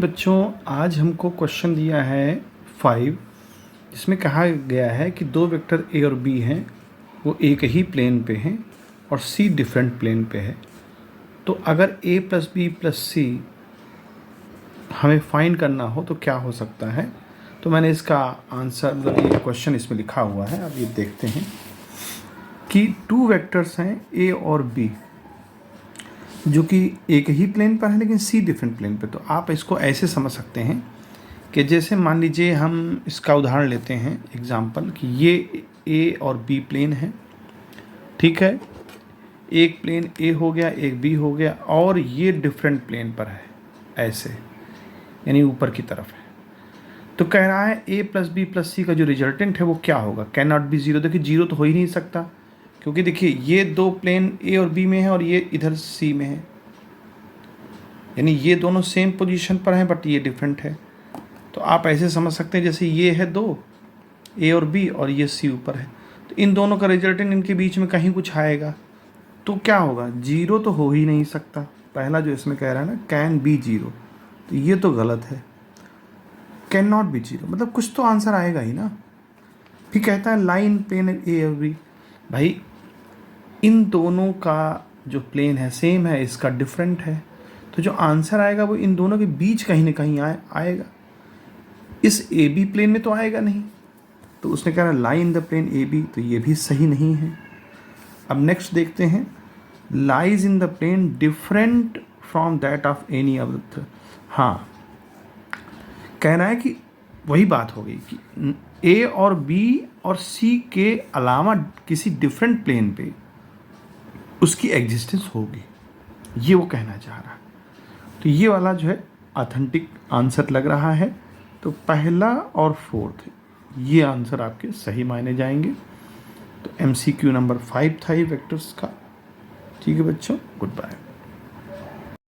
बच्चों, आज हमको क्वेश्चन दिया है 5, जिसमें कहा गया है कि दो वेक्टर ए और बी हैं, वो एक ही प्लेन पे हैं और सी डिफरेंट प्लेन पे है। तो अगर ए प्लस बी प्लस सी हमें फाइंड करना हो तो क्या हो सकता है। तो मैंने इसका आंसर, मतलब ये क्वेश्चन इसमें लिखा हुआ है, अब ये देखते हैं कि टू वेक्टर्स हैं ए और बी, जो कि एक ही प्लेन पर है लेकिन सी डिफरेंट प्लेन पे। तो आप इसको ऐसे समझ सकते हैं कि जैसे मान लीजिए हम इसका उदाहरण लेते हैं एग्जांपल कि ये ए और बी प्लेन है, ठीक है। एक प्लेन ए हो गया, एक बी हो गया, और ये डिफरेंट प्लेन पर है ऐसे, यानी ऊपर की तरफ है। तो कह रहा है ए प्लस बी प्लस सी का जो रिजल्टेंट है वो क्या होगा। Can not be zero. देखिए जीरो तो हो ही नहीं सकता, क्योंकि देखिए ये दो प्लेन ए और बी में है और ये इधर सी में है, यानी ये दोनों सेम पोजीशन पर हैं बट ये डिफरेंट है। तो आप ऐसे समझ सकते हैं जैसे ये है दो, ए और बी, और ये सी ऊपर है, तो इन दोनों का रिजल्टेंट इनके बीच में कहीं कुछ आएगा तो क्या होगा। जीरो तो हो ही नहीं सकता। पहला जो इसमें कह रहा है ना कैन बी जीरो, तो ये तो गलत है। कैन नॉट बी जीरो मतलब कुछ तो आंसर आएगा ही ना। फिर कहता है लाइन प्लेन ए और बी। भाई इन दोनों का जो प्लेन है सेम है, इसका डिफरेंट है, तो जो आंसर आएगा वो इन दोनों के बीच कहीं ना कहीं आएगा। इस ए बी प्लेन में तो आएगा नहीं। तो उसने कहा line the plane A B, तो ये भी सही नहीं है। अब नेक्स्ट देखते हैं, lies in the plane different from that of any other. हाँ, कहना है कि वही बात हो गई कि ए और बी और सी के अलावा किसी डिफरेंट प्लेन पे उसकी एग्जिस्टेंस होगी, ये वो कहना चाह रहा है। तो ये वाला जो है ऑथेंटिक आंसर लग रहा है। तो पहला और फोर्थ ये आंसर आपके सही माने जाएंगे। तो MCQ नंबर 5 था ये वेक्टर्स का। ठीक है बच्चों, गुड बाय।